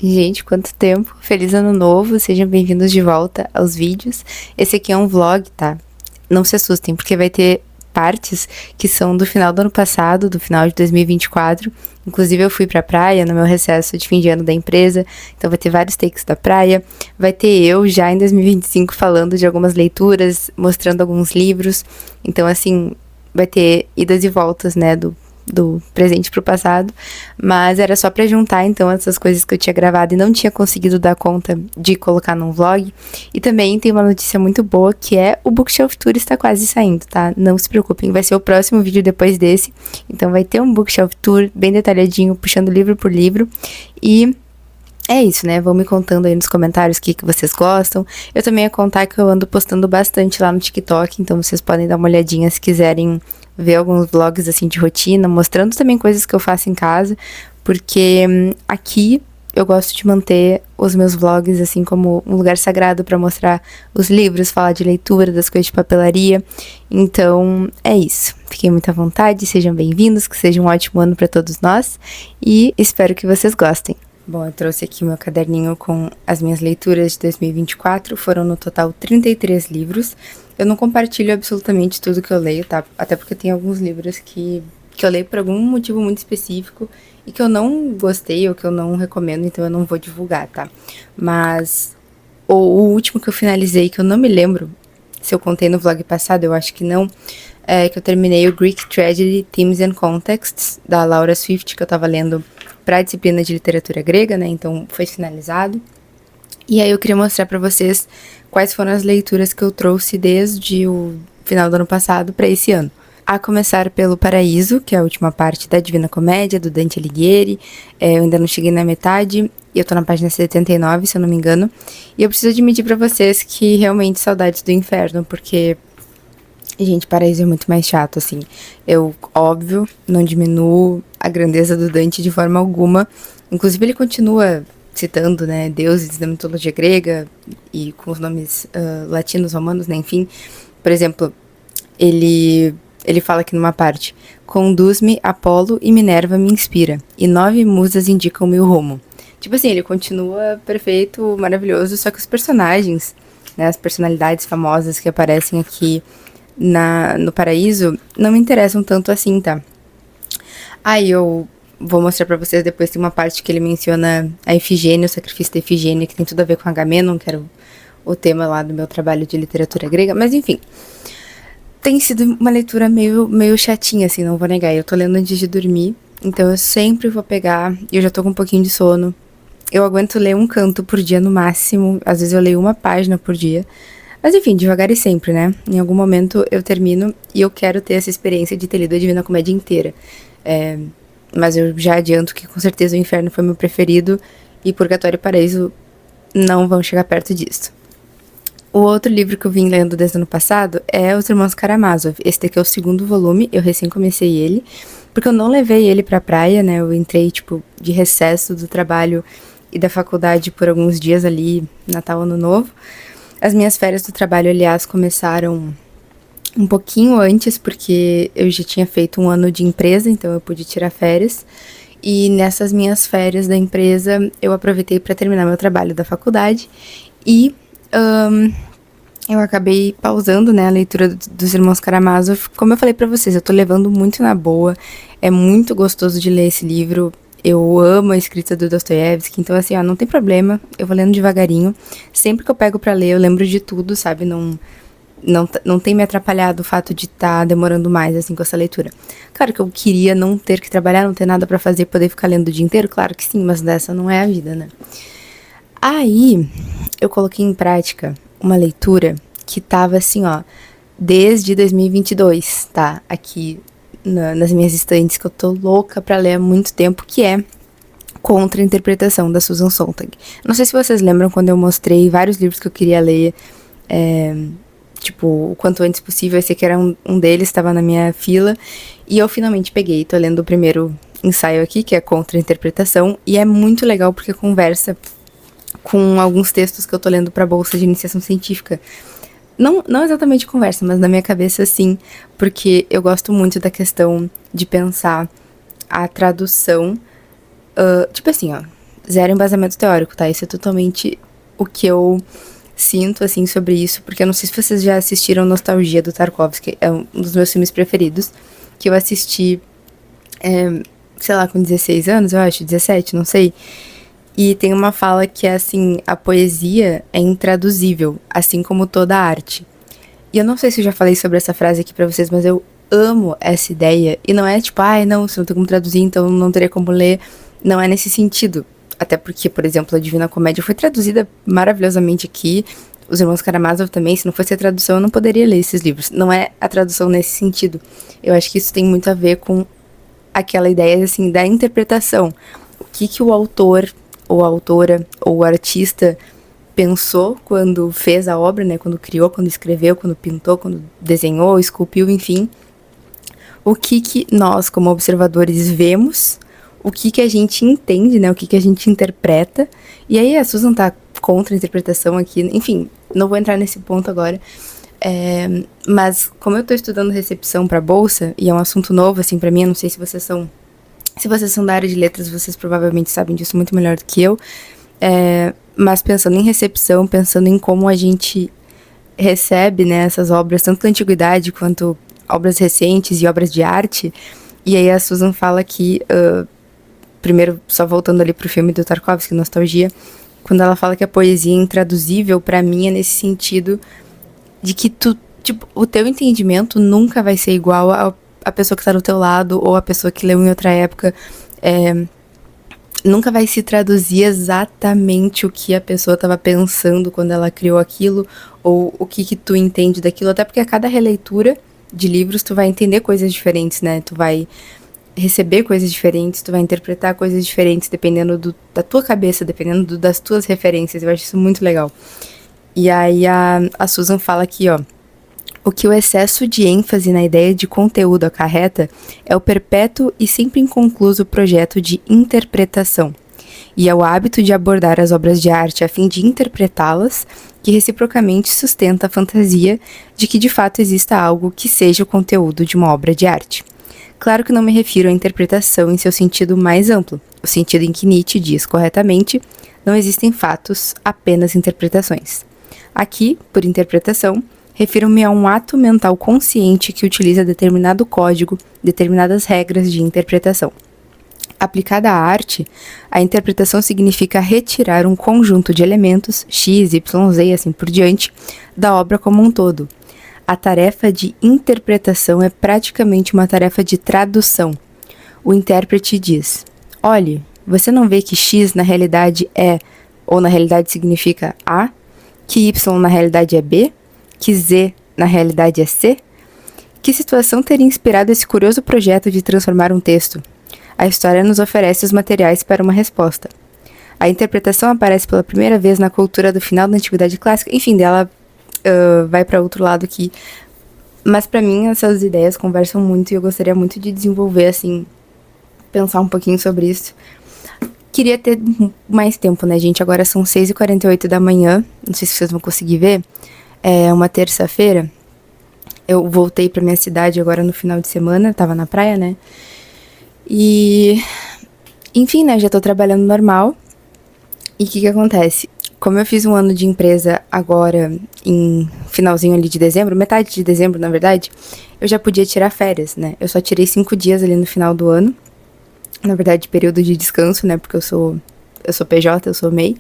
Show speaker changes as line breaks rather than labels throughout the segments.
Gente, quanto tempo! Feliz ano novo, sejam bem-vindos de volta aos vídeos. Esse aqui é um vlog, tá? Não se assustem, porque vai ter partes que são do final do ano passado, do final de 2024. Inclusive eu fui pra praia no meu recesso de fim de ano da empresa, então vai ter vários takes da praia. Vai ter eu já em 2025 falando de algumas leituras, mostrando alguns livros. Então, assim, vai ter idas e voltas, né, do presente pro passado, mas era só pra juntar então essas coisas que eu tinha gravado e não tinha conseguido dar conta de colocar num vlog. E também tem uma notícia muito boa, que é o Bookshelf Tour está quase saindo, tá? Não se preocupem, vai ser o próximo vídeo depois desse, então vai ter um Bookshelf Tour bem detalhadinho, puxando livro por livro. E é isso, né? Vão me contando aí nos comentários o que vocês gostam. Eu também ia contar que eu ando postando bastante lá no TikTok, então vocês podem dar uma olhadinha se quiserem ver alguns vlogs assim de rotina, mostrando também coisas que eu faço em casa, porque aqui eu gosto de manter os meus vlogs assim como um lugar sagrado para mostrar os livros, falar de leitura, das coisas de papelaria. Então é isso. Fiquem muito à vontade, sejam bem-vindos, que seja um ótimo ano para todos nós e espero que vocês gostem. Bom, eu trouxe aqui o meu caderninho com as minhas leituras de 2024, foram no total 33 livros. Eu não compartilho absolutamente tudo que eu leio, tá? Até porque tem alguns livros que eu leio por algum motivo muito específico e que eu não gostei ou que eu não recomendo, então eu não vou divulgar, tá? Mas o último que eu finalizei, que eu não me lembro se eu contei no vlog passado, eu acho que não, é que eu terminei o Greek Tragedy, Themes and Contexts, da Laura Swift, que eu tava lendo para a disciplina de literatura grega, né? Então foi finalizado. E aí eu queria mostrar para vocês quais foram as leituras que eu trouxe desde o final do ano passado para esse ano. A começar pelo Paraíso, que é a última parte da Divina Comédia, do Dante Alighieri. Eu ainda não cheguei na metade, e eu tô na página 79, se eu não me engano. E eu preciso admitir para vocês que realmente saudades do inferno, porque gente, Paraíso é muito mais chato, assim. Eu, óbvio, não diminuo a grandeza do Dante de forma alguma. Inclusive, ele continua citando, né, deuses da mitologia grega e com os nomes latinos, romanos, né, enfim. Por exemplo, ele fala aqui numa parte: conduz-me, Apolo, e Minerva me inspira, e 9 musas indicam-me o rumo. Tipo assim, ele continua perfeito, maravilhoso, só que os personagens, né, as personalidades famosas que aparecem aqui no Paraíso não me interessam tanto assim, tá? Aí eu vou mostrar pra vocês depois, tem uma parte que ele menciona a Efigênia, o sacrifício da Efigênia, que tem tudo a ver com Agamenon, que era o tema lá do meu trabalho de literatura grega, mas enfim. Tem sido uma leitura meio chatinha, assim, não vou negar. Eu tô lendo antes de dormir, então eu sempre vou pegar, e eu já tô com um pouquinho de sono. Eu aguento ler um canto por dia no máximo, às vezes eu leio uma página por dia. Mas enfim, devagar e sempre, né? Em algum momento eu termino e eu quero ter essa experiência de ter lido a Divina Comédia inteira. Mas eu já adianto que com certeza o Inferno foi meu preferido e Purgatório e Paraíso não vão chegar perto disso. O outro livro que eu vim lendo desde o ano passado é Os Irmãos Karamazov. Esse daqui é o segundo volume, eu recém comecei ele, porque eu não levei ele pra praia, né? Eu entrei, tipo, de recesso do trabalho e da faculdade por alguns dias ali, Natal, Ano Novo. As minhas férias do trabalho, aliás, começaram um pouquinho antes, porque eu já tinha feito um ano de empresa, então eu pude tirar férias. E nessas minhas férias da empresa, eu aproveitei para terminar meu trabalho da faculdade e eu acabei pausando, né, a leitura dos Irmãos Karamazov. Como eu falei para vocês, eu tô levando muito na boa, é muito gostoso de ler esse livro. Eu amo a escrita do Dostoiévski, então assim, ó, não tem problema, eu vou lendo devagarinho. Sempre que eu pego pra ler, eu lembro de tudo, sabe? Não tem me atrapalhado o fato de estar demorando mais, assim, com essa leitura. Claro que eu queria não ter que trabalhar, não ter nada pra fazer, poder ficar lendo o dia inteiro, claro que sim, mas dessa não é a vida, né? Aí, eu coloquei em prática uma leitura que tava assim, ó, desde 2022, tá? Aqui nas minhas estantes, que eu tô louca pra ler há muito tempo, que é Contra a Interpretação, da Susan Sontag. Não sei se vocês lembram quando eu mostrei vários livros que eu queria ler, tipo, o quanto antes possível. Esse aqui era um deles, estava na minha fila, e eu finalmente peguei. Tô lendo o primeiro ensaio aqui, que é Contra a Interpretação, e é muito legal porque conversa com alguns textos que eu tô lendo pra bolsa de iniciação científica. Não exatamente conversa, mas na minha cabeça sim, porque eu gosto muito da questão de pensar a tradução, tipo assim, ó, zero embasamento teórico, tá? Isso é totalmente o que eu sinto, assim, sobre isso, porque eu não sei se vocês já assistiram Nostalgia, do Tarkovsky, é um dos meus filmes preferidos, que eu assisti, sei lá, com 16 anos, eu acho, 17, não sei. E tem uma fala que é assim, a poesia é intraduzível, assim como toda a arte. E eu não sei se eu já falei sobre essa frase aqui pra vocês, mas eu amo essa ideia. E não é tipo, ai, não, se não tem como traduzir, então não teria como ler. Não é nesse sentido. Até porque, por exemplo, a Divina Comédia foi traduzida maravilhosamente aqui. Os Irmãos Karamazov também, se não fosse a tradução, eu não poderia ler esses livros. Não é a tradução nesse sentido. Eu acho que isso tem muito a ver com aquela ideia, assim, da interpretação. O que o autor, ou a autora, ou o artista pensou quando fez a obra, né? Quando criou, quando escreveu, quando pintou, quando desenhou, esculpiu, enfim. O que nós, como observadores, vemos, o que a gente entende, né? O que a gente interpreta. E aí a Susan tá contra a interpretação aqui. Enfim, não vou entrar nesse ponto agora. Mas como eu tô estudando recepção pra bolsa, e é um assunto novo, assim, pra mim, eu não sei se vocês são... Se vocês são da área de letras, vocês provavelmente sabem disso muito melhor do que eu. Mas pensando em recepção, pensando em como a gente recebe, né, essas obras, tanto da antiguidade quanto obras recentes e obras de arte. E aí a Susan fala que, primeiro, só voltando ali pro filme do Tarkovsky, Nostalgia, quando ela fala que a poesia é intraduzível, pra mim é nesse sentido de que o teu entendimento nunca vai ser igual a pessoa que tá do teu lado ou a pessoa que leu em outra época. Nunca vai se traduzir exatamente o que a pessoa estava pensando quando ela criou aquilo, ou o que tu entende daquilo, até porque a cada releitura de livros tu vai entender coisas diferentes, né? Tu vai receber coisas diferentes, tu vai interpretar coisas diferentes, dependendo da tua cabeça, dependendo das tuas referências. Eu acho isso muito legal. E aí a Susan fala aqui, ó: o que o excesso de ênfase na ideia de conteúdo acarreta é o perpétuo e sempre inconcluso projeto de interpretação, e é o hábito de abordar as obras de arte a fim de interpretá-las que reciprocamente sustenta a fantasia de que de fato exista algo que seja o conteúdo de uma obra de arte. Claro que não me refiro à interpretação em seu sentido mais amplo, o sentido em que Nietzsche diz corretamente: não existem fatos, apenas interpretações. Aqui, por interpretação, refiro-me a um ato mental consciente que utiliza determinado código, determinadas regras de interpretação. Aplicada à arte, a interpretação significa retirar um conjunto de elementos, X, Y, Z e assim por diante, da obra como um todo. A tarefa de interpretação é praticamente uma tarefa de tradução. O intérprete diz: olhe, você não vê que X na realidade é, ou na realidade significa A, que Y na realidade é B, que Z na realidade é C? Que situação teria inspirado esse curioso projeto de transformar um texto? A história nos oferece os materiais para uma resposta. A interpretação aparece pela primeira vez na cultura do final da Antiguidade Clássica. Enfim, dela vai para outro lado aqui. Mas para mim essas ideias conversam muito e eu gostaria muito de desenvolver, assim, pensar um pouquinho sobre isso. Queria ter mais tempo, né, gente? Agora são 6h48 da manhã. Não sei se vocês vão conseguir ver. É uma terça-feira. Eu voltei pra minha cidade agora no final de semana. Tava na praia, né? E... enfim, né? Já tô trabalhando normal. E o que acontece? Como eu fiz um ano de empresa agora em finalzinho ali de dezembro, metade de dezembro, na verdade, eu já podia tirar férias, né? Eu só tirei 5 dias ali no final do ano. Na verdade, período de descanso, né? Porque eu sou PJ, eu sou MEI.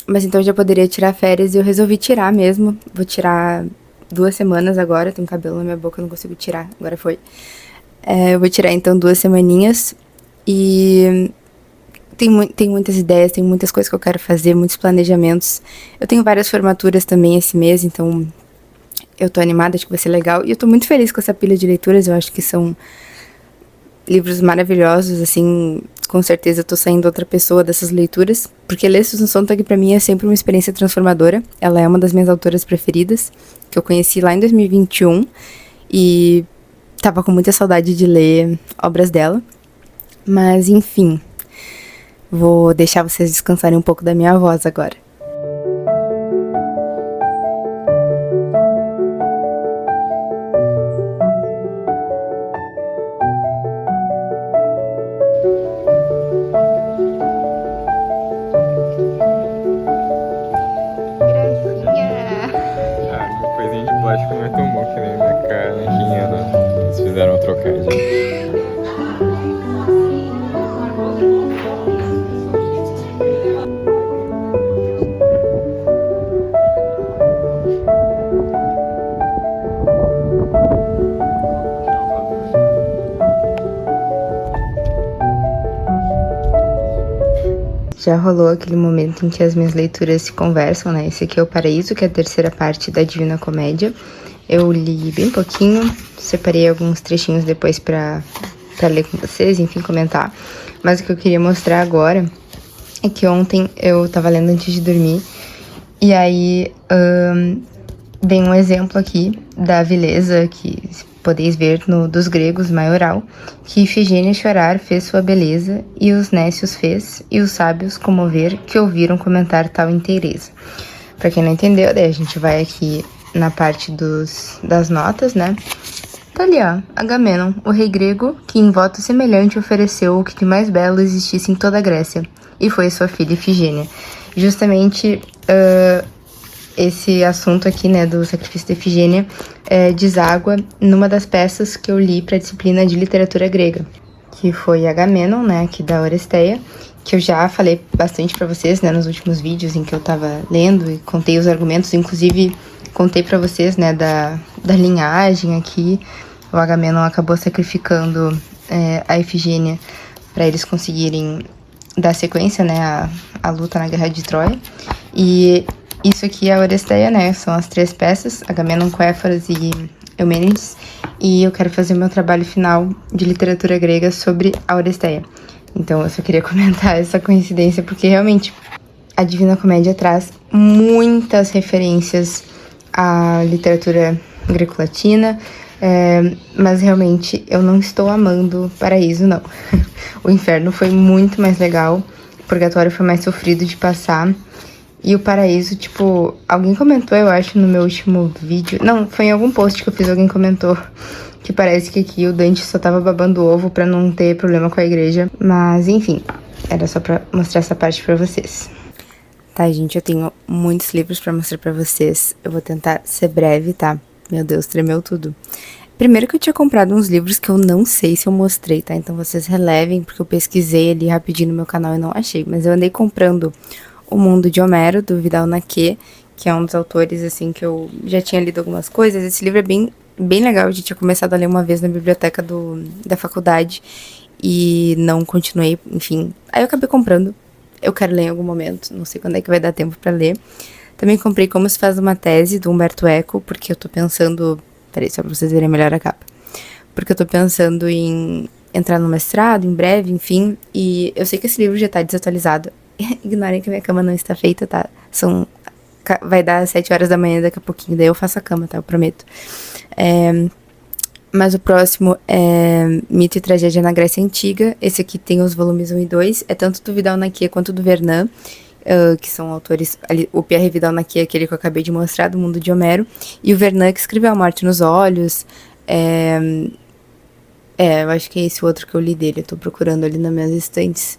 Mas então eu já poderia tirar férias e eu resolvi tirar mesmo. Vou tirar 2 semanas agora. Tem um cabelo na minha boca, eu não consigo tirar. Agora foi. Eu vou tirar então 2 semaninhas. E tem muitas ideias, tem muitas coisas que eu quero fazer, muitos planejamentos. Eu tenho várias formaturas também esse mês, então eu tô animada, acho que vai ser legal. E eu tô muito feliz com essa pilha de leituras, eu acho que são livros maravilhosos, assim, com certeza eu tô saindo outra pessoa dessas leituras, porque ler Susan Sontag pra mim é sempre uma experiência transformadora. Ela é uma das minhas autoras preferidas, que eu conheci lá em 2021 e tava com muita saudade de ler obras dela. Mas enfim, vou deixar vocês descansarem um pouco da minha voz agora.
casa.
Já rolou aquele momento em que as minhas leituras se conversam, né? Esse aqui é o Paraíso, que é a terceira parte da Divina Comédia. Eu li bem pouquinho, separei alguns trechinhos depois pra ler com vocês, enfim, comentar. Mas o que eu queria mostrar agora é que ontem eu tava lendo antes de dormir, e aí vem um exemplo aqui da vileza que podeis ver no dos gregos maioral, que Ifigênia chorar fez sua beleza, e os nécios fez, e os sábios comover, que ouviram comentar tal inteireza. Pra quem não entendeu, daí a gente vai aqui na parte das notas, né? Tá ali, ó, Agamenon, o rei grego, que em voto semelhante ofereceu o que de mais belo existisse em toda a Grécia, e foi sua filha Ifigênia. Justamente, esse assunto aqui, né, do sacrifício de Ifigênia, deságua numa das peças que eu li para a disciplina de literatura grega, que foi Agamenon, né, aqui da Oresteia, que eu já falei bastante para vocês, né, nos últimos vídeos em que eu tava lendo e contei os argumentos, inclusive contei para vocês, né, da linhagem aqui. O Agamenon acabou sacrificando a Ifigênia para eles conseguirem dar sequência, né, à luta na Guerra de Troia. E isso aqui é a Oresteia, né? São as 3 peças, Agamenon, Coéforas e Eumênides. E eu quero fazer meu trabalho final de literatura grega sobre a Oresteia. Então eu só queria comentar essa coincidência, porque realmente a Divina Comédia traz muitas referências à literatura greco-latina, mas realmente eu não estou amando Paraíso, não. O Inferno foi muito mais legal, o Purgatório foi mais sofrido de passar. E o Paraíso, tipo, alguém comentou, eu acho, no meu último vídeo. Não, foi em algum post que eu fiz, alguém comentou que parece que aqui o Dante só tava babando ovo pra não ter problema com a igreja. Mas, enfim, era só pra mostrar essa parte pra vocês. Tá, gente, eu tenho muitos livros pra mostrar pra vocês. Eu vou tentar ser breve, tá? Meu Deus, tremeu tudo. Primeiro que eu tinha comprado uns livros que eu não sei se eu mostrei, tá? Então vocês relevem, porque eu pesquisei ali rapidinho no meu canal e não achei. Mas eu andei comprando O Mundo de Homero, do Vidal Naquet, que é um dos autores, assim, que eu já tinha lido algumas coisas. Esse livro é bem legal, eu já tinha começado a ler uma vez na biblioteca da faculdade e não continuei, enfim. Aí eu acabei comprando, eu quero ler em algum momento, não sei quando é que vai dar tempo pra ler. Também comprei Como se faz uma tese, do Humberto Eco, porque eu tô pensando... Peraí, só pra vocês verem melhor a capa. Porque eu tô pensando em entrar no mestrado em breve, enfim, e eu sei que esse livro já tá desatualizado. Ignorem que minha cama não está feita, tá? Vai dar 7 horas da manhã daqui a pouquinho, daí eu faço a cama, tá? Eu prometo. Mas o próximo é Mito e Tragédia na Grécia Antiga. Esse aqui tem os volumes 1 e 2. É tanto do Vidal Naquet quanto do Vernant, que são autores... O Pierre Vidal Naquet, aquele que eu acabei de mostrar, do Mundo de Homero. E o Vernant, que escreveu A Morte nos Olhos. Eu acho que é esse outro que eu li dele. Eu tô procurando ali nas minhas estantes.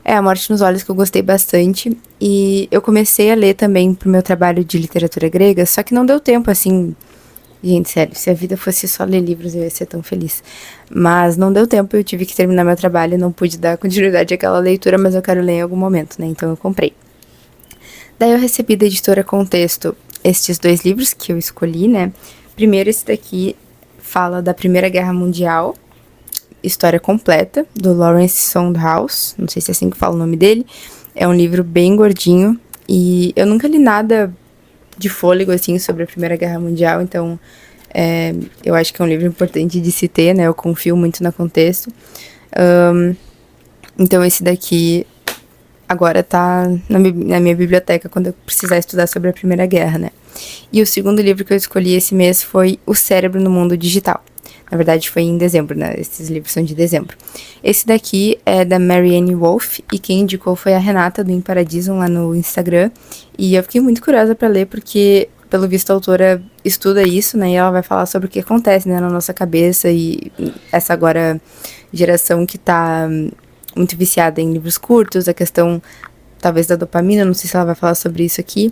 A Morte nos Olhos, que eu gostei bastante. E eu comecei a ler também pro meu trabalho de literatura grega, só que não deu tempo, assim... Gente, sério, se a vida fosse só ler livros, eu ia ser tão feliz. Mas não deu tempo, eu tive que terminar meu trabalho e não pude dar continuidade àquela leitura, mas eu quero ler em algum momento, né? Então eu comprei. Daí eu recebi da editora Contexto estes 2 livros que eu escolhi, né? Primeiro, esse daqui fala da Primeira Guerra Mundial, história completa, do Lawrence Sondhaus, não sei se é assim que fala o nome dele. É um livro bem gordinho e eu nunca li nada de fôlego, assim, sobre a Primeira Guerra Mundial, então eu acho que é um livro importante de se ter, né? Eu confio muito no Contexto. Então esse daqui agora tá na minha biblioteca quando eu precisar estudar sobre a Primeira Guerra, né? E o segundo livro que eu escolhi esse mês foi O Cérebro no Mundo Digital. Na verdade, foi em dezembro, né? Esses livros são de dezembro. Esse daqui é da Marianne Wolf, e quem indicou foi a Renata, do Em Paradiso, lá no Instagram. E eu fiquei muito curiosa pra ler, porque, pelo visto, a autora estuda isso, né? E ela vai falar sobre o que acontece, né, na nossa cabeça, e essa agora geração que tá muito viciada em livros curtos, a questão, talvez, da dopamina, não sei se ela vai falar sobre isso aqui.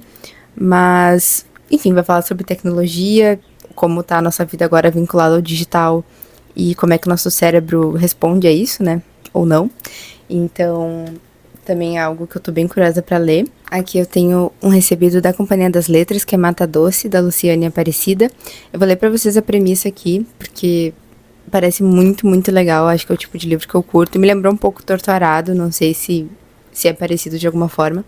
Mas, enfim, vai falar sobre tecnologia, como tá a nossa vida agora vinculada ao digital e como é que o nosso cérebro responde a isso, né? Ou não. Então, também é algo que eu tô bem curiosa para ler. Aqui eu tenho um recebido da Companhia das Letras, que é Mata Doce, da Luciane Aparecida. Eu vou ler para vocês a premissa aqui, porque parece muito, muito legal. Acho que é o tipo de livro que eu curto. Me lembrou um pouco Torturado, não sei se é parecido de alguma forma.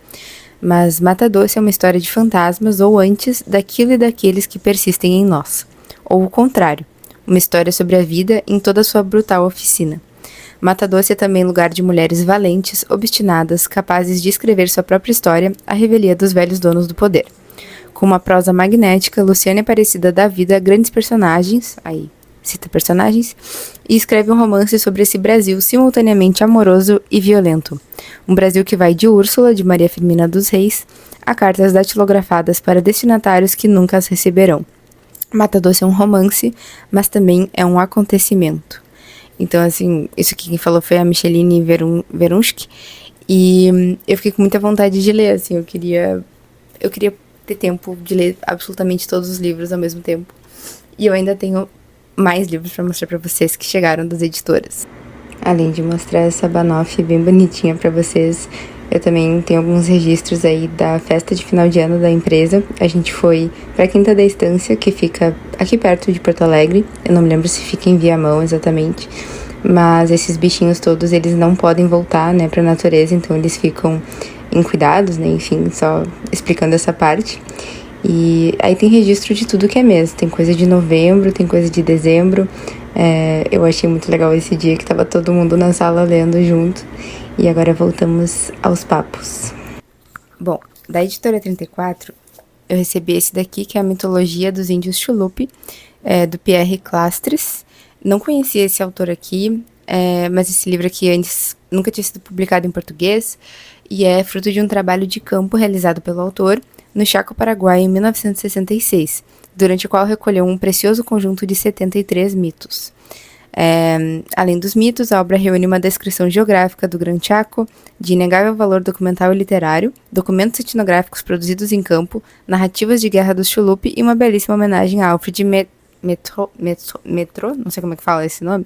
Mas Mata Doce é uma história de fantasmas, ou antes, daquilo e daqueles que persistem em nós. Ou o contrário, uma história sobre a vida em toda a sua brutal oficina. Mata Doce é também lugar de mulheres valentes, obstinadas, capazes de escrever sua própria história, a revelia dos velhos donos do poder. Com uma prosa magnética, Luciane Aparecida dá vida a grandes personagens, aí cita personagens, e escreve um romance sobre esse Brasil simultaneamente amoroso e violento. Um Brasil que vai de Úrsula, de Maria Firmina dos Reis, a cartas datilografadas para destinatários que nunca as receberão. Mata Doce é um romance, mas também é um acontecimento. Então, assim, isso aqui quem falou foi a Micheline Verunski. E eu fiquei com muita vontade de ler, assim, eu queria ter tempo de ler absolutamente todos os livros ao mesmo tempo. E eu ainda tenho mais livros pra mostrar pra vocês que chegaram das editoras. Além de mostrar essa banoffee bem bonitinha pra vocês, eu também tenho alguns registros aí da festa de final de ano da empresa. A gente foi pra Quinta da Estância, que fica aqui perto de Porto Alegre. Eu não me lembro se fica em Viamão exatamente. Mas esses bichinhos todos, eles não podem voltar, né, pra natureza. Então eles ficam em cuidados, né, enfim, só explicando essa parte. E aí tem registro de tudo que é mês. Tem coisa de novembro, tem coisa de dezembro. Eu achei muito legal esse dia que tava todo mundo na sala lendo junto. E agora voltamos aos papos. Bom, da editora 34, eu recebi esse daqui, que é a Mitologia dos Índios Xulupi, do Pierre Clastres. Não conhecia esse autor aqui, mas esse livro aqui antes nunca tinha sido publicado em português, e é fruto de um trabalho de campo realizado pelo autor no Chaco, Paraguai, em 1966, durante o qual recolheu um precioso conjunto de 73 mitos. Além dos mitos, a obra reúne uma descrição geográfica do Gran Chaco, de inegável valor documental e literário, documentos etnográficos produzidos em campo, narrativas de guerra dos Xulupi e uma belíssima homenagem a Alfred Metro, não sei como é que fala esse nome,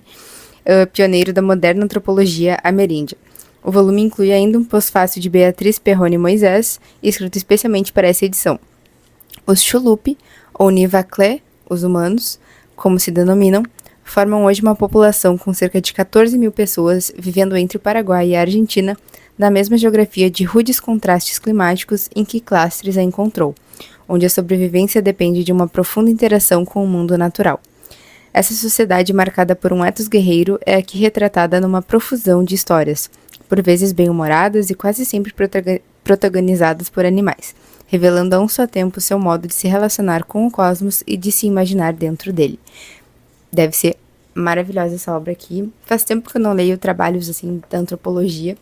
pioneiro da moderna antropologia ameríndia. O volume inclui ainda um pós-fácil de Beatriz Perrone Moisés, escrito especialmente para essa edição. Os Xulupi, ou Nivaclé, os humanos, como se denominam, formam hoje uma população com cerca de 14 mil pessoas vivendo entre o Paraguai e a Argentina, na mesma geografia de rudes contrastes climáticos em que Clastres a encontrou, onde a sobrevivência depende de uma profunda interação com o mundo natural. Essa sociedade marcada por um ethos guerreiro é aqui retratada numa profusão de histórias, por vezes bem-humoradas e quase sempre protagonizadas por animais, revelando a um só tempo seu modo de se relacionar com o cosmos e de se imaginar dentro dele. Deve ser maravilhosa essa obra aqui. Faz tempo que eu não leio trabalhos assim da antropologia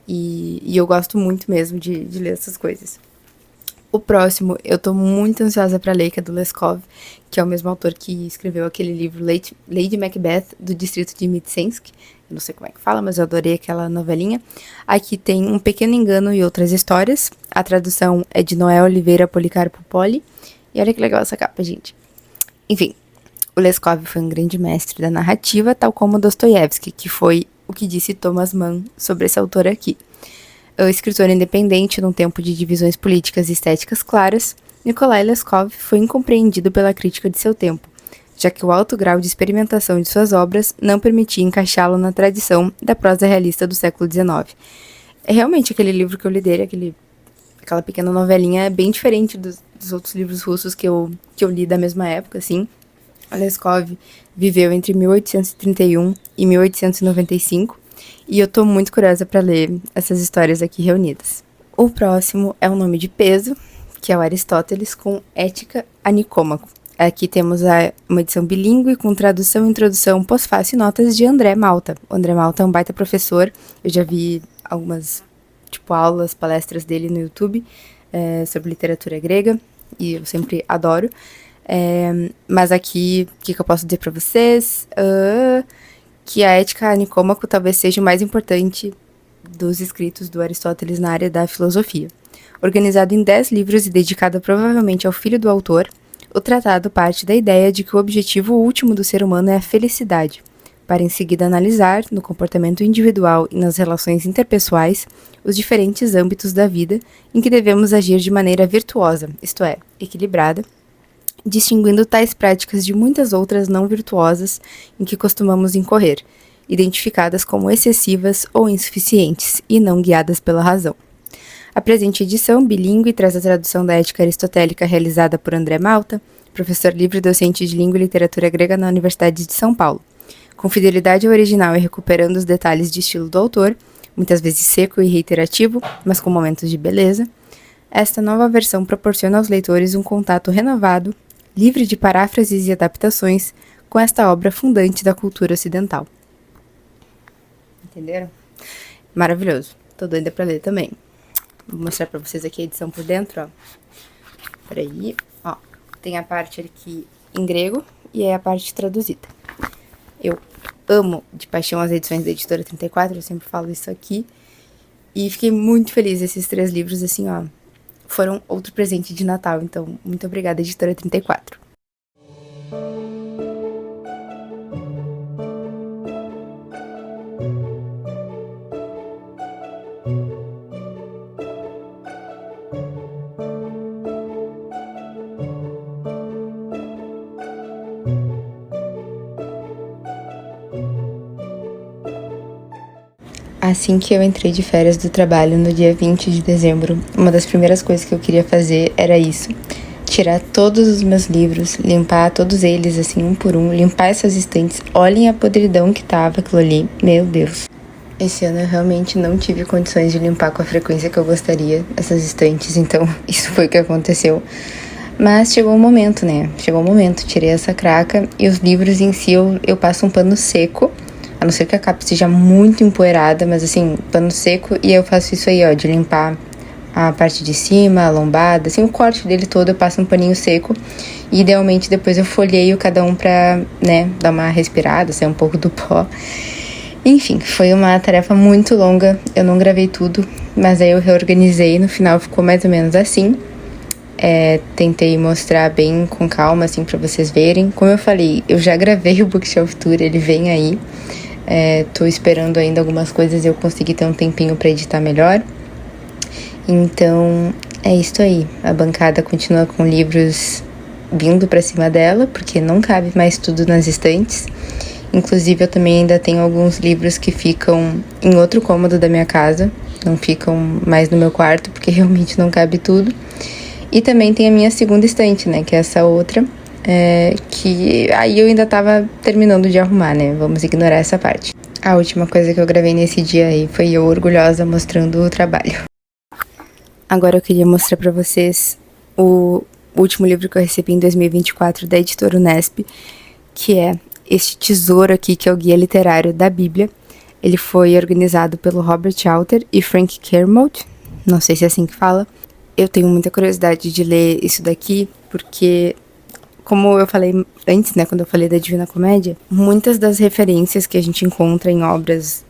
e eu gosto muito mesmo de ler essas coisas. O próximo eu tô muito ansiosa pra ler, que é do Leskov, que é o mesmo autor que escreveu aquele livro Lady Macbeth, do distrito de Mtsensk. Eu não sei como é que fala, mas eu adorei aquela novelinha. Aqui tem Um Pequeno Engano e Outras Histórias. A tradução é de Noé Oliveira Policarpo Poli. E olha que legal essa capa, gente. Enfim, o Leskov foi um grande mestre da narrativa, tal como Dostoiévski, que foi o que disse Thomas Mann sobre esse autor aqui. O escritor independente num tempo de divisões políticas e estéticas claras, Nikolai Leskov foi incompreendido pela crítica de seu tempo, já que o alto grau de experimentação de suas obras não permitia encaixá-lo na tradição da prosa realista do século XIX. Realmente, aquele livro que eu li dele, aquela pequena novelinha, é bem diferente dos outros livros russos que eu li da mesma época, assim. Leskov viveu entre 1831 e 1895, e eu tô muito curiosa para ler essas histórias aqui reunidas. O próximo é um nome de peso, que é o Aristóteles, com Ética a Nicômaco. Aqui temos uma edição bilíngue com tradução, introdução, pós-fácil e notas de André Malta. O André Malta é um baita professor, eu já vi algumas aulas, palestras dele no YouTube sobre literatura grega, e eu sempre adoro. Mas aqui, o que eu posso dizer para vocês? Que a Ética a Nicômaco talvez seja o mais importante dos escritos do Aristóteles na área da filosofia. Organizado em 10 livros e dedicado provavelmente ao filho do autor, o tratado parte da ideia de que o objetivo último do ser humano é a felicidade, para em seguida analisar, no comportamento individual e nas relações interpessoais, os diferentes âmbitos da vida em que devemos agir de maneira virtuosa, isto é, equilibrada, distinguindo tais práticas de muitas outras não virtuosas em que costumamos incorrer, identificadas como excessivas ou insuficientes e não guiadas pela razão. A presente edição, bilíngue, traz a tradução da Ética Aristotélica realizada por André Malta, professor livre docente de Língua e Literatura Grega na Universidade de São Paulo. Com fidelidade ao original e recuperando os detalhes de estilo do autor, muitas vezes seco e reiterativo, mas com momentos de beleza, esta nova versão proporciona aos leitores um contato renovado, livre de paráfrases e adaptações, com esta obra fundante da cultura ocidental. Entenderam? Maravilhoso. Tô doida pra ler também. Vou mostrar pra vocês aqui a edição por dentro, ó. Peraí, ó. Tem a parte aqui em grego e é a parte traduzida. Eu amo de paixão as edições da Editora 34, eu sempre falo isso aqui. E fiquei muito feliz. Esses 3 livros, assim, ó, foram outro presente de Natal. Então, muito obrigada, Editora 34. Assim que eu entrei de férias do trabalho no dia 20 de dezembro, uma das primeiras coisas que eu queria fazer era isso. Tirar todos os meus livros, limpar todos eles, assim, um por um, limpar essas estantes. Olhem a podridão que tava aquilo ali, meu Deus. Esse ano eu realmente não tive condições de limpar com a frequência que eu gostaria essas estantes, então isso foi o que aconteceu. Mas chegou o momento, né? Chegou o momento, tirei essa craca e os livros em si eu passo um pano seco, a não ser que a capa seja muito empoeirada, mas assim, pano seco, e eu faço isso aí, ó, de limpar a parte de cima, a lombada, assim, o corte dele todo eu passo um paninho seco, e idealmente depois eu folheio cada um pra, né, dar uma respirada, sair um pouco do pó. Enfim, foi uma tarefa muito longa, eu não gravei tudo, mas aí eu reorganizei, no final ficou mais ou menos assim. Tentei mostrar bem com calma, assim, pra vocês verem. Como eu falei, eu já gravei o Bookshelf Tour, ele vem aí. Tô esperando ainda algumas coisas e eu consegui ter um tempinho pra editar melhor. Então, é isso aí. A bancada continua com livros vindo pra cima dela, porque não cabe mais tudo nas estantes. Inclusive, eu também ainda tenho alguns livros que ficam em outro cômodo da minha casa. Não ficam mais no meu quarto, porque realmente não cabe tudo. E também tem a minha segunda estante, né, que é essa outra, que aí eu ainda tava terminando de arrumar, né, vamos ignorar essa parte. A última coisa que eu gravei nesse dia aí foi eu orgulhosa mostrando o trabalho. Agora eu queria mostrar pra vocês o último livro que eu recebi em 2024 da editora Unesp, que é este tesouro aqui, que é o Guia Literário da Bíblia. Ele foi organizado pelo Robert Alter e Frank Kermode, não sei se é assim que fala. Eu tenho muita curiosidade de ler isso daqui, porque, como eu falei antes, né, quando eu falei da Divina Comédia, muitas das referências que a gente encontra em obras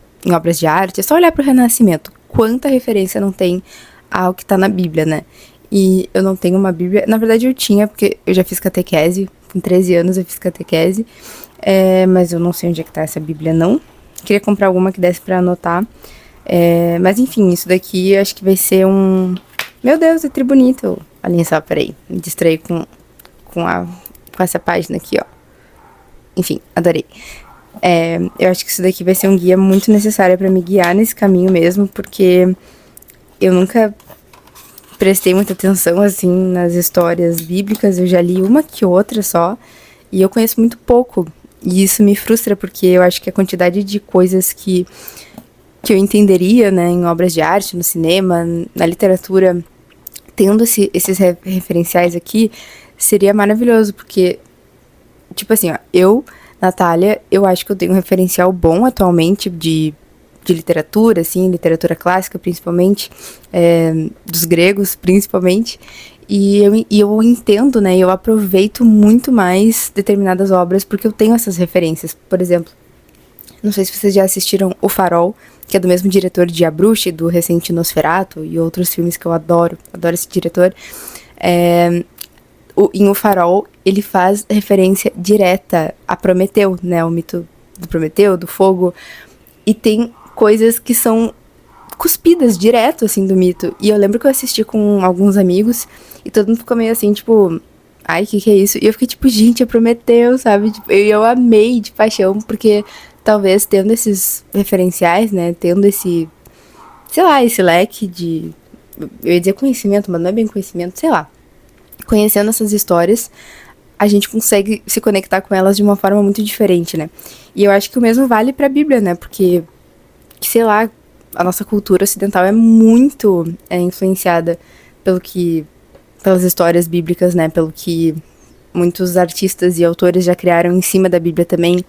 de arte, é só olhar para o Renascimento, quanta referência não tem ao que tá na Bíblia, né? E eu não tenho uma Bíblia, na verdade eu tinha, porque eu já fiz catequese, com 13 anos eu fiz catequese, mas eu não sei onde é que tá essa Bíblia, não. Queria comprar alguma que desse pra anotar, mas enfim, isso daqui eu acho que vai ser um... Meu Deus, é tri bonito. Olha só, peraí. Me distraí com essa página aqui, ó. Enfim, adorei. Eu acho que isso daqui vai ser um guia muito necessário pra me guiar nesse caminho mesmo, porque eu nunca prestei muita atenção, assim, nas histórias bíblicas. Eu já li uma que outra só, e eu conheço muito pouco. E isso me frustra, porque eu acho que a quantidade de coisas que eu entenderia, né, em obras de arte, no cinema, na literatura, tendo esses referenciais aqui, seria maravilhoso, porque, tipo assim, ó, eu, Natália, eu acho que eu tenho um referencial bom atualmente de literatura, assim, literatura clássica, principalmente, dos gregos, principalmente, e eu entendo, né, eu aproveito muito mais determinadas obras, porque eu tenho essas referências. Por exemplo, não sei se vocês já assistiram O Farol, que é do mesmo diretor de A Bruxa, do recente Nosferatu e outros filmes que eu adoro esse diretor. Em O Farol, ele faz referência direta a Prometeu, né, o mito do Prometeu, do fogo, e tem coisas que são cuspidas direto, assim, do mito. E eu lembro que eu assisti com alguns amigos e todo mundo ficou meio assim, tipo, ai, o que é isso? E eu fiquei tipo, gente, é Prometeu, sabe? Tipo, eu amei de paixão, porque talvez tendo esses referenciais, né, tendo esse, sei lá, esse leque de, eu ia dizer conhecimento, mas não é bem conhecimento, sei lá, conhecendo essas histórias, a gente consegue se conectar com elas de uma forma muito diferente, né? E eu acho que o mesmo vale pra Bíblia, né? Porque, sei lá, a nossa cultura ocidental é muito influenciada pelas histórias bíblicas, né? Pelo que muitos artistas e autores já criaram em cima da Bíblia também.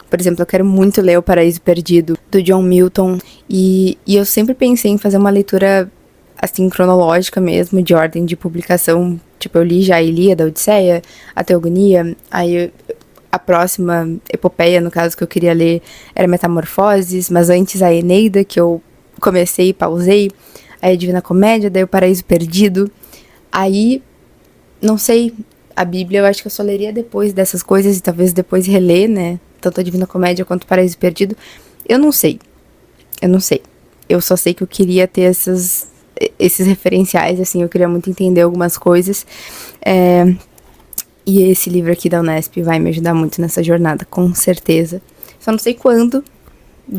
Por exemplo, eu quero muito ler O Paraíso Perdido, do John Milton. E eu sempre pensei em fazer uma leitura, assim, cronológica mesmo, de ordem de publicação. Tipo, eu li já a Ilíada, a Odisseia, a Teogonia, aí a próxima epopeia, no caso, que eu queria ler era Metamorfoses, mas antes a Eneida, que eu comecei e pausei, aí a Divina Comédia, daí o Paraíso Perdido. Aí, não sei, a Bíblia eu acho que eu só leria depois dessas coisas e talvez depois reler, né? Tanto a Divina Comédia quanto o Paraíso Perdido. Eu não sei. Eu só sei que eu queria ter esses referenciais, assim, eu queria muito entender algumas coisas. E esse livro aqui da Unesp vai me ajudar muito nessa jornada, com certeza. Só não sei quando,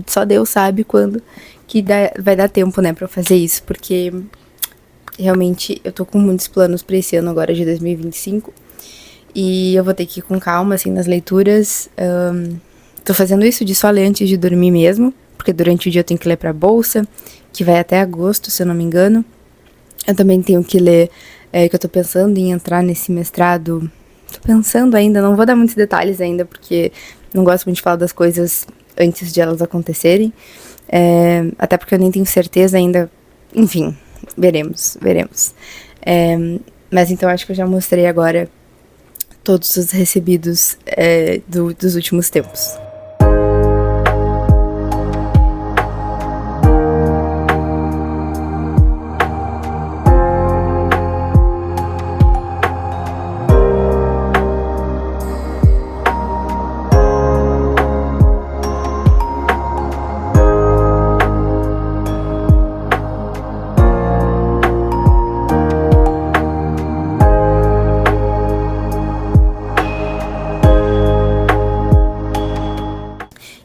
só Deus sabe quando que vai dar tempo, né, pra eu fazer isso, porque realmente eu tô com muitos planos pra esse ano agora de 2025 e eu vou ter que ir com calma, assim, nas leituras. Tô fazendo isso de só ler antes de dormir mesmo, porque durante o dia eu tenho que ler pra bolsa, que vai até agosto, se eu não me engano. Eu também tenho que ler, que eu tô pensando em entrar nesse mestrado. Tô pensando ainda, não vou dar muitos detalhes ainda, porque não gosto muito de falar das coisas antes de elas acontecerem. Até porque eu nem tenho certeza ainda. Enfim, veremos. Mas então acho que eu já mostrei agora todos os recebidos dos últimos tempos.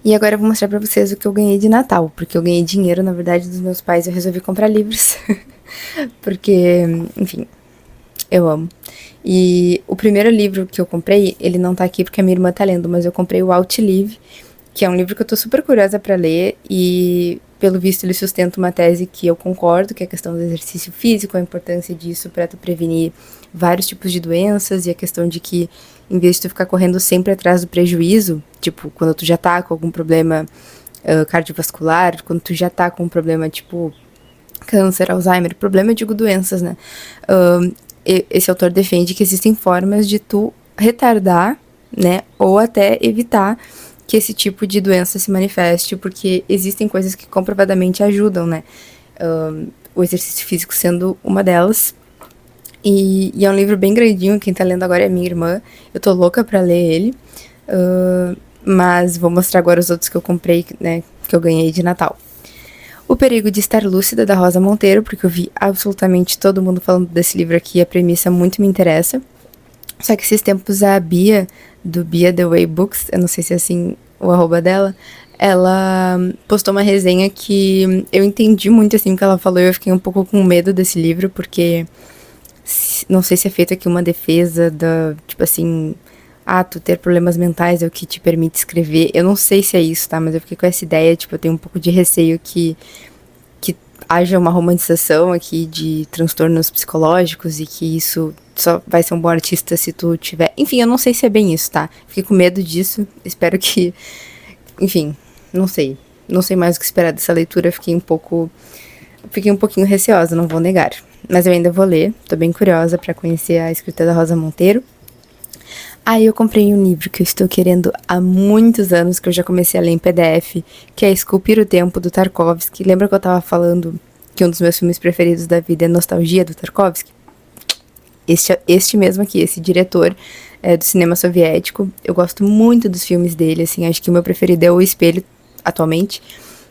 E agora eu vou mostrar pra vocês o que eu ganhei de Natal, porque eu ganhei dinheiro, na verdade, dos meus pais, eu resolvi comprar livros, porque, enfim, eu amo. E o primeiro livro que eu comprei, ele não tá aqui porque a minha irmã tá lendo, mas eu comprei o Outlive, que é um livro que eu tô super curiosa pra ler, e pelo visto ele sustenta uma tese que eu concordo, que é a questão do exercício físico, a importância disso pra tu prevenir vários tipos de doenças, e a questão de que, em vez de tu ficar correndo sempre atrás do prejuízo, tipo, quando tu já tá com algum problema cardiovascular, quando tu já tá com um problema tipo câncer, Alzheimer, problema, eu digo doenças, né? Esse autor defende que existem formas de tu retardar, né, ou até evitar que esse tipo de doença se manifeste, porque existem coisas que comprovadamente ajudam, né? O exercício físico sendo uma delas. E é um livro bem grandinho, quem tá lendo agora é minha irmã. Eu tô louca pra ler ele. Mas vou mostrar agora os outros que eu comprei, né, que eu ganhei de Natal. O Perigo de Estar Lúcida, da Rosa Monteiro, porque eu vi absolutamente todo mundo falando desse livro aqui, a premissa muito me interessa. Só que esses tempos a Bia, do Bia The Way Books, eu não sei se é assim o arroba dela, ela postou uma resenha que eu entendi muito assim o que ela falou, e eu fiquei um pouco com medo desse livro, porque não sei se é feita aqui uma defesa da, tipo assim, tu ter problemas mentais é o que te permite escrever. Eu não sei se é isso, tá? Mas eu fiquei com essa ideia, tipo, eu tenho um pouco de receio que haja uma romantização aqui de transtornos psicológicos e que isso só vai ser um bom artista se tu tiver... Enfim, eu não sei se é bem isso, tá? Fiquei com medo disso, espero que... Enfim, não sei. Não sei mais o que esperar dessa leitura, fiquei um pouquinho receosa, não vou negar. Mas eu ainda vou ler, tô bem curiosa pra conhecer a escrita da Rosa Monteiro. Aí eu comprei um livro que eu estou querendo há muitos anos, que eu já comecei a ler em PDF, que é Esculpir o Tempo, do Tarkovsky. Lembra que eu tava falando que um dos meus filmes preferidos da vida é Nostalgia, do Tarkovsky? Este mesmo aqui, esse diretor do cinema soviético. Eu gosto muito dos filmes dele, assim, acho que o meu preferido é O Espelho, atualmente.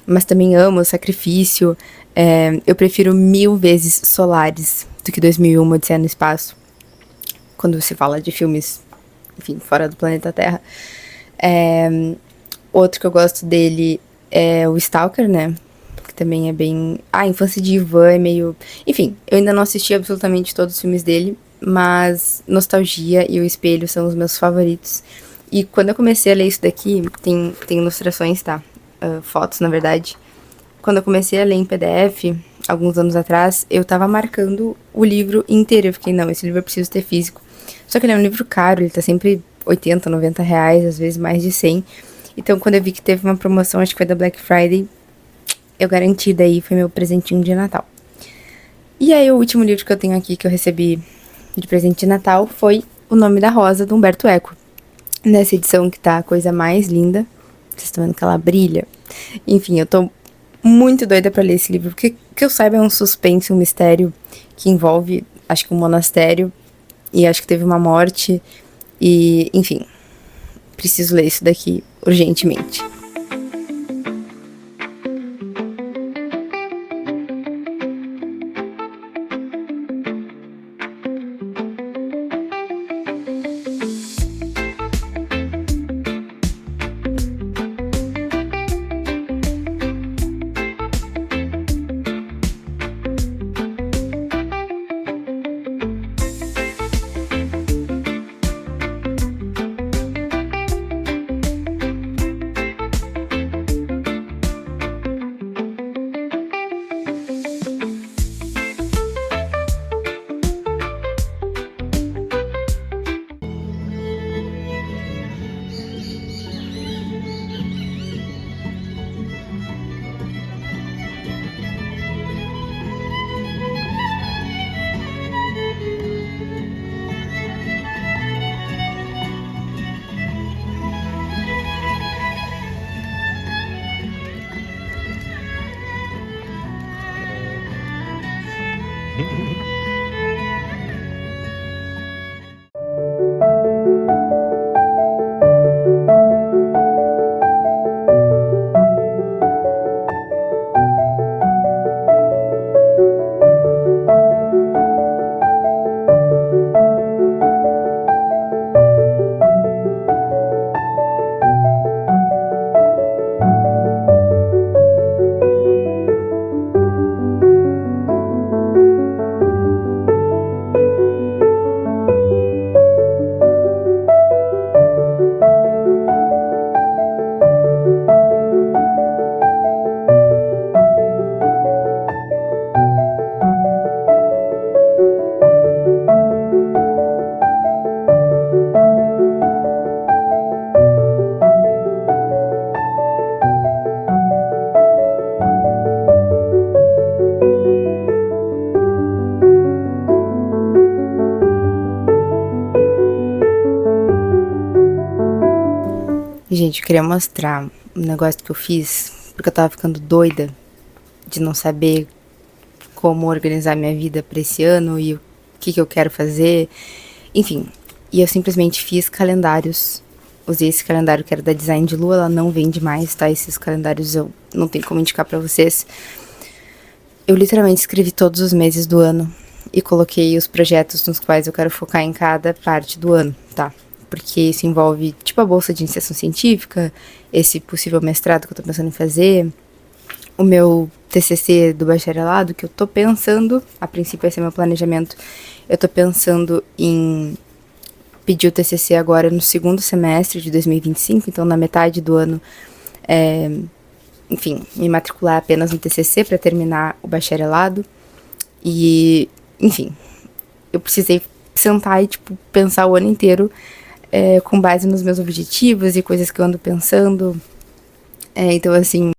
Mas também amo O Sacrifício. Eu prefiro 1000 vezes Solaris do que 2001, Odisseia no Espaço. Quando se fala de filmes, enfim, fora do planeta Terra. Outro que eu gosto dele é o Stalker, né? Que também é bem... A Infância de Ivan é meio... Enfim, eu ainda não assisti absolutamente todos os filmes dele, mas Nostalgia e O Espelho são os meus favoritos. E quando eu comecei a ler isso daqui, tem ilustrações, tá? Fotos, na verdade. Quando eu comecei a ler em PDF, alguns anos atrás, eu tava marcando o livro inteiro. Eu fiquei, não, esse livro eu preciso ter físico. Só que ele é um livro caro, ele tá sempre 80, 90 reais, às vezes mais de 100. Então, quando eu vi que teve uma promoção, acho que foi da Black Friday, eu garanti, daí foi meu presentinho de Natal. E aí, o último livro que eu tenho aqui, que eu recebi de presente de Natal, foi O Nome da Rosa, do Humberto Eco. Nessa edição que tá a coisa mais linda. Vocês estão vendo que ela brilha. Enfim, eu tô muito doida pra ler esse livro, porque, que eu saiba, é um suspense, um mistério que envolve, acho que um monastério, e acho que teve uma morte, e, enfim, preciso ler isso daqui urgentemente. Gente, eu queria mostrar um negócio que eu fiz, porque eu tava ficando doida de não saber como organizar minha vida pra esse ano e o que eu quero fazer. Enfim, e eu simplesmente fiz calendários. Usei esse calendário que era da Design de Lua, ela não vende mais, tá? Esses calendários eu não tenho como indicar pra vocês. Eu literalmente escrevi todos os meses do ano e coloquei os projetos nos quais eu quero focar em cada parte do ano, tá? Porque isso envolve, tipo, a bolsa de iniciação científica, esse possível mestrado que eu tô pensando em fazer, o meu TCC do bacharelado, que eu tô pensando, a princípio esse é meu planejamento, eu tô pensando em pedir o TCC agora no segundo semestre de 2025, então na metade do ano, enfim, me matricular apenas no TCC para terminar o bacharelado. E, enfim, eu precisei sentar e, tipo, pensar o ano inteiro com base nos meus objetivos e coisas que eu ando pensando. Então, assim...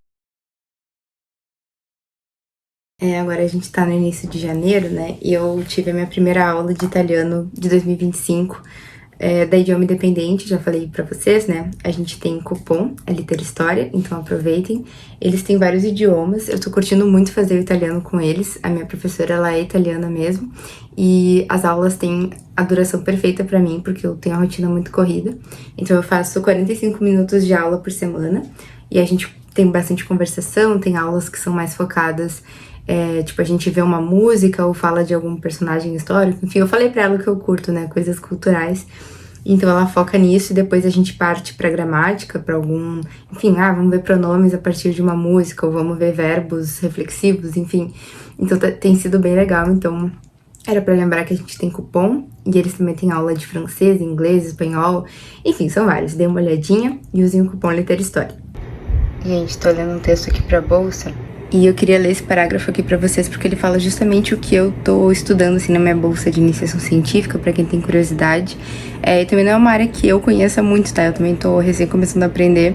agora a gente tá no início de janeiro, né? E eu tive a minha primeira aula de italiano de 2025 da idioma independente, já falei pra vocês, né? A gente tem cupom, a Liter História, então aproveitem. Eles têm vários idiomas, eu tô curtindo muito fazer o italiano com eles. A minha professora, ela é italiana mesmo, e as aulas têm a duração perfeita pra mim, porque eu tenho a rotina muito corrida. Então eu faço 45 minutos de aula por semana, e a gente tem bastante conversação, tem aulas que são mais focadas, tipo, a gente vê uma música ou fala de algum personagem histórico. Enfim, eu falei pra ela o que eu curto, né, coisas culturais. Então ela foca nisso e depois a gente parte pra gramática, pra algum... Enfim, vamos ver pronomes a partir de uma música, ou vamos ver verbos reflexivos, enfim. Então tem sido bem legal, então... Era pra lembrar que a gente tem cupom, e eles também têm aula de francês, inglês, espanhol, enfim, são vários. Dê uma olhadinha e usem o cupom Liter História. Gente, tô lendo um texto aqui pra bolsa, e eu queria ler esse parágrafo aqui pra vocês, porque ele fala justamente o que eu tô estudando, assim, na minha bolsa de iniciação científica, pra quem tem curiosidade. E também não é uma área que eu conheça muito, tá? Eu também tô recém começando a aprender,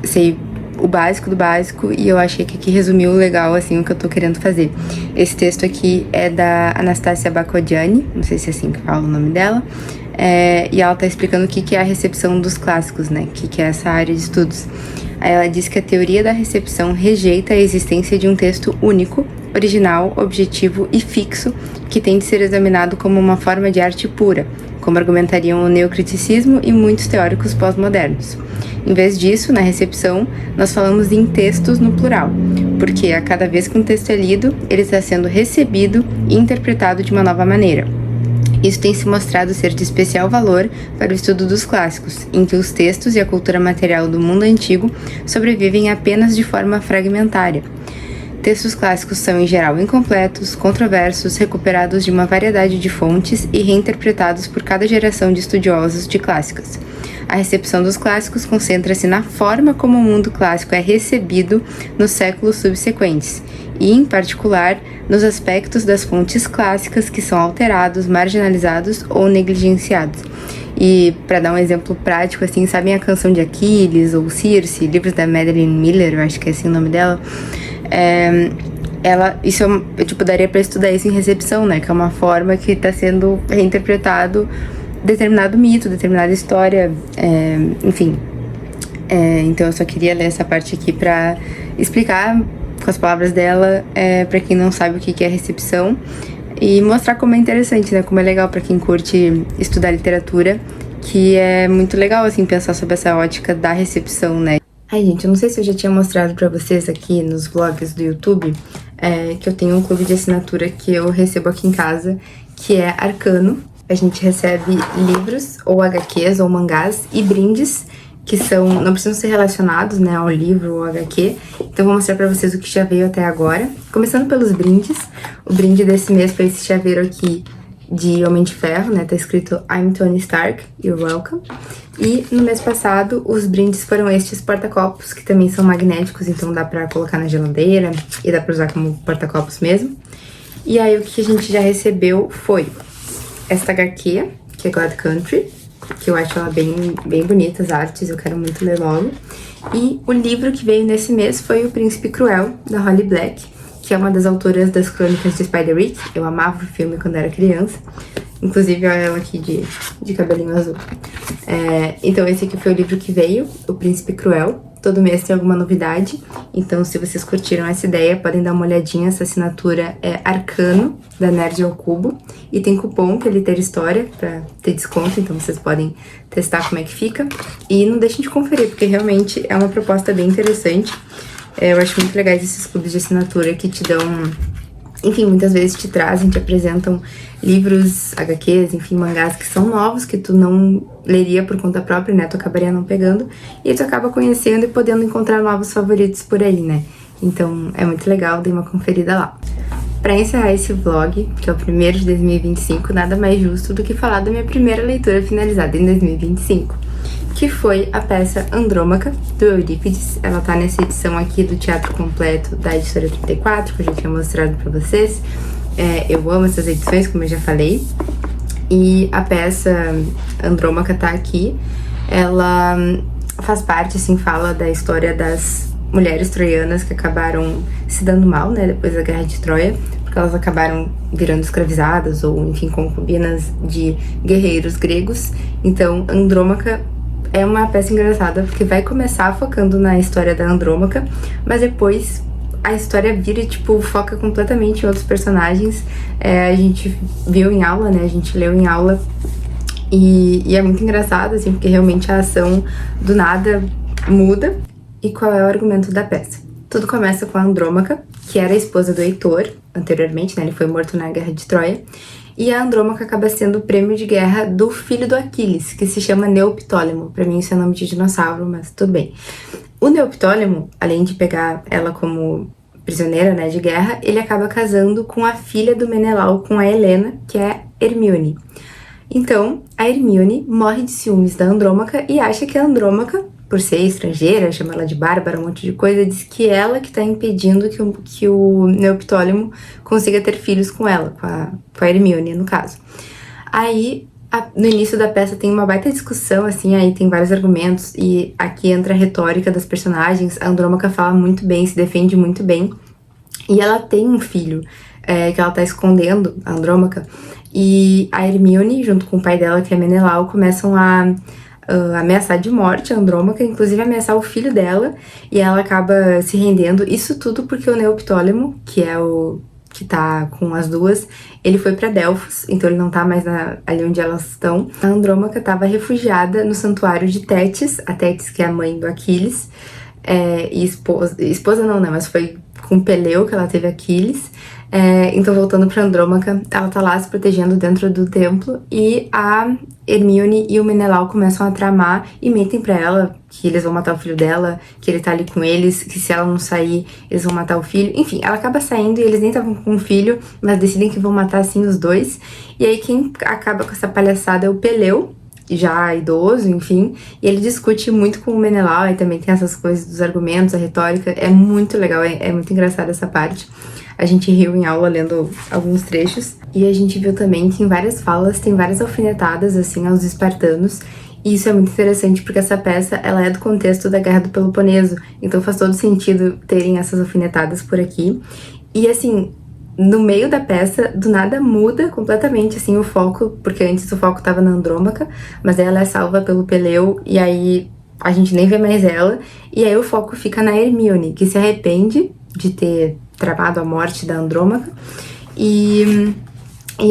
sei o básico do básico, e eu achei que aqui resumiu legal, assim, o que eu tô querendo fazer. Esse texto aqui é da Anastasia Bakhodiani, não sei se é assim que fala o nome dela, e ela tá explicando o que é a recepção dos clássicos, né, o que é essa área de estudos. Aí ela diz que a teoria da recepção rejeita a existência de um texto único, original, objetivo e fixo, que tem de ser examinado como uma forma de arte pura, como argumentariam o neocriticismo e muitos teóricos pós-modernos. Em vez disso, na recepção, nós falamos em textos no plural, porque a cada vez que um texto é lido, ele está sendo recebido e interpretado de uma nova maneira. Isso tem se mostrado ser de especial valor para o estudo dos clássicos, em que os textos e a cultura material do mundo antigo sobrevivem apenas de forma fragmentária. Textos clássicos são, em geral, incompletos, controversos, recuperados de uma variedade de fontes e reinterpretados por cada geração de estudiosos de clássicos. A recepção dos clássicos concentra-se na forma como o mundo clássico é recebido nos séculos subsequentes, e, em particular, nos aspectos das fontes clássicas que são alterados, marginalizados ou negligenciados. E, para dar um exemplo prático, assim, sabem a Canção de Aquiles ou Circe, livros da Madeline Miller, eu acho que é assim o nome dela? Eu daria para estudar isso em recepção, né? Que é uma forma que está sendo reinterpretado determinado mito, determinada história, enfim. Então eu só queria ler essa parte aqui para explicar com as palavras dela, para quem não sabe o que é recepção, e mostrar como é interessante, né? Como é legal para quem curte estudar literatura, que é muito legal, assim, pensar sobre essa ótica da recepção, né? Ai, gente, eu não sei se eu já tinha mostrado pra vocês aqui nos vlogs do YouTube, que eu tenho um clube de assinatura que eu recebo aqui em casa, que é Arcano. A gente recebe livros, ou HQs, ou mangás, e brindes, que não precisam ser relacionados, né, ao livro ou HQ. Então eu vou mostrar pra vocês o que já veio até agora. Começando pelos brindes. O brinde desse mês foi esse chaveiro aqui de Homem de Ferro, né, tá escrito I'm Tony Stark, you're welcome. E no mês passado, os brindes foram estes porta-copos, que também são magnéticos, então dá pra colocar na geladeira e dá pra usar como porta-copos mesmo. E aí o que a gente já recebeu foi esta HQ, que é God Country, que eu acho ela bem bonita, as artes, eu quero muito ler logo. E o livro que veio nesse mês foi O Príncipe Cruel, da Holly Black, que é uma das autoras das Crônicas de Spiderwick. Eu amava o filme quando era criança. Inclusive, olha ela aqui de cabelinho azul. Então, esse aqui foi o livro que veio, O Príncipe Cruel. Todo mês tem alguma novidade. Então, se vocês curtiram essa ideia, podem dar uma olhadinha. Essa assinatura é Arcano, da Nerd ao Cubo. E tem cupom, que é Liter História, pra ter desconto. Então, vocês podem testar como é que fica. E não deixem de conferir, porque realmente é uma proposta bem interessante. Eu acho muito legais esses clubes de assinatura que te dão... Enfim, muitas vezes te trazem, te apresentam livros, HQs, enfim, mangás que são novos, que tu não leria por conta própria, né? Tu acabaria não pegando. E tu acaba conhecendo e podendo encontrar novos favoritos por aí, né? Então, é muito legal, dei uma conferida lá. Pra encerrar esse vlog, que é o primeiro de 2025, nada mais justo do que falar da minha primeira leitura finalizada em 2025. Que foi a peça Andrômaca, do Eurípides. Ela tá nessa edição aqui do Teatro Completo da Editora 34, que eu já tinha mostrado pra vocês. Eu amo essas edições, como eu já falei. E a peça Andrômaca tá aqui. Ela faz parte, assim, fala da história das mulheres troianas que acabaram se dando mal, né, depois da Guerra de Troia, por porque elas acabaram virando escravizadas ou, enfim, concubinas de guerreiros gregos. Então, Andrômaca é uma peça engraçada porque vai começar focando na história da Andrômaca, mas depois a história vira e, tipo, foca completamente em outros personagens. A gente viu em aula, né? A gente leu em aula e é muito engraçado, assim, porque realmente a ação do nada muda. E qual é o argumento da peça? Tudo começa com a Andrômaca, que era a esposa do Heitor, anteriormente, né? Ele foi morto na Guerra de Troia. E a Andrômaca acaba sendo o prêmio de guerra do filho do Aquiles, que se chama Neoptólemo. Pra mim isso é nome de dinossauro, mas tudo bem. O Neoptólemo, além de pegar ela como prisioneira, né, de guerra, ele acaba casando com a filha do Menelau, com a Helena, que é Hermíone. Então, a Hermíone morre de ciúmes da Andrômaca e acha que a Andrômaca, por ser estrangeira, chama ela de bárbara, um monte de coisa, diz que ela que tá impedindo que o Neoptólemo consiga ter filhos com ela, com a Hermíone, no caso. Aí, no início da peça tem uma baita discussão, assim, aí tem vários argumentos, e aqui entra a retórica das personagens. A Andrômaca fala muito bem, se defende muito bem, e ela tem um filho que ela tá escondendo, a Andrômaca, e a Hermíone, junto com o pai dela, que é Menelau, começam a ameaçar de morte a Andrômaca, inclusive ameaçar o filho dela, e ela acaba se rendendo. Isso tudo porque o Neoptólemo, que é o que tá com as duas, ele foi pra Delfos, então ele não tá mais ali onde elas estão. A Andrômaca tava refugiada no santuário de Tétis, a Tétis que é a mãe do Aquiles, e esposa não, né, mas foi com Peleu que ela teve Aquiles. Então, voltando pra Andrômaca, ela tá lá se protegendo dentro do templo, e a Hermíone e o Menelau começam a tramar e mentem pra ela que eles vão matar o filho dela, que ele tá ali com eles, que se ela não sair, eles vão matar o filho. Enfim, ela acaba saindo e eles nem estavam com o filho, mas decidem que vão matar, assim, os dois. E aí quem acaba com essa palhaçada é o Peleu, já idoso, enfim, e ele discute muito com o Menelau, e também tem essas coisas dos argumentos, a retórica. É muito legal, é muito engraçada essa parte. A gente riu em aula lendo alguns trechos, e a gente viu também que em várias falas tem várias alfinetadas, assim, aos espartanos, e isso é muito interessante porque essa peça, ela é do contexto da Guerra do Peloponeso, então faz todo sentido terem essas alfinetadas por aqui. E, assim, no meio da peça, do nada muda completamente, assim, o foco, porque antes o foco tava na Andrômaca, mas aí ela é salva pelo Peleu, e aí a gente nem vê mais ela, e aí o foco fica na Hermíone, que se arrepende de ter tramado a morte da Andrômaca, e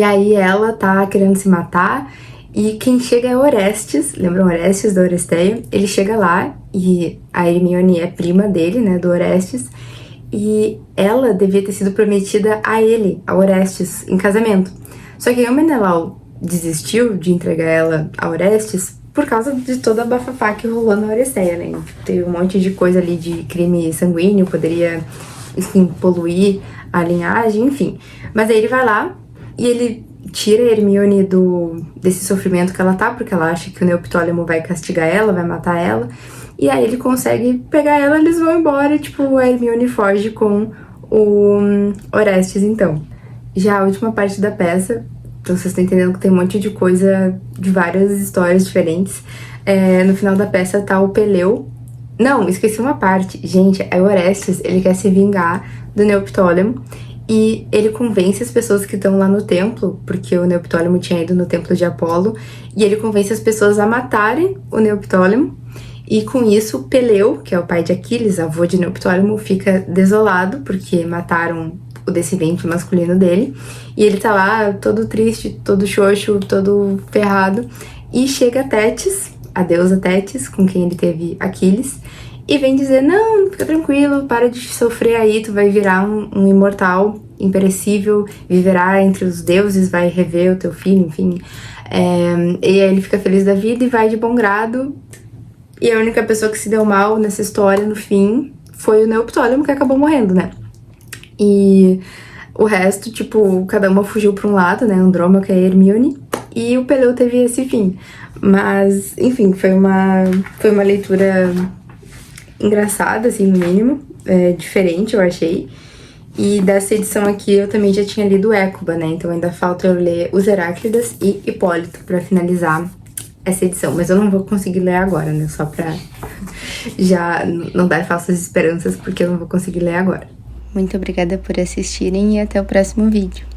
aí ela tá querendo se matar, e quem chega é Orestes, lembram Orestes da Oresteia? Ele chega lá, e a Hermíone é prima dele, né, do Orestes, e ela devia ter sido prometida a ele, a Orestes, em casamento. Só que aí o Menelau desistiu de entregar ela a Orestes por causa de toda a bafafá que rolou na Oresteia, né? Teve um monte de coisa ali de crime sanguíneo, poderia, enfim, poluir a linhagem, enfim. Mas aí ele vai lá e ele tira a Hermíone desse sofrimento que ela tá, porque ela acha que o Neoptólemo vai castigar ela, vai matar ela. E aí ele consegue pegar ela, eles vão embora e, tipo, a Hermíone foge com o Orestes, então. Já a última parte da peça, então vocês estão entendendo que tem um monte de coisa, de várias histórias diferentes. No final da peça tá o Peleu. Não, esqueci uma parte. Gente, é o Orestes, ele quer se vingar do Neoptólemo. E ele convence as pessoas que estão lá no templo, porque o Neoptólemo tinha ido no templo de Apolo, e ele convence as pessoas a matarem o Neoptólemo. E com isso, Peleu, que é o pai de Aquiles, avô de Neoptólemo, fica desolado, porque mataram o descendente masculino dele. E ele tá lá todo triste, todo xoxo, todo ferrado. E chega Tétis, a deusa Tétis, com quem ele teve Aquiles, e vem dizer: não, fica tranquilo, para de sofrer aí, tu vai virar um imortal, imperecível, viverá entre os deuses, vai rever o teu filho, enfim. E aí ele fica feliz da vida e vai de bom grado. E a única pessoa que se deu mal nessa história, no fim, foi o Neoptólemo, que acabou morrendo, né? E o resto, tipo, cada uma fugiu pra um lado, né? Andrômaca e Hermíone. E o Peleu teve esse fim. Mas, enfim, foi uma leitura engraçada, assim, no mínimo. Diferente, eu achei. E dessa edição aqui, eu também já tinha lido Écuba, né? Então ainda falta eu ler Os Heráclidas e Hipólito pra finalizar essa edição, mas eu não vou conseguir ler agora, né? Só pra já não dar falsas esperanças, porque eu não vou conseguir ler agora. Muito obrigada por assistirem e até o próximo vídeo.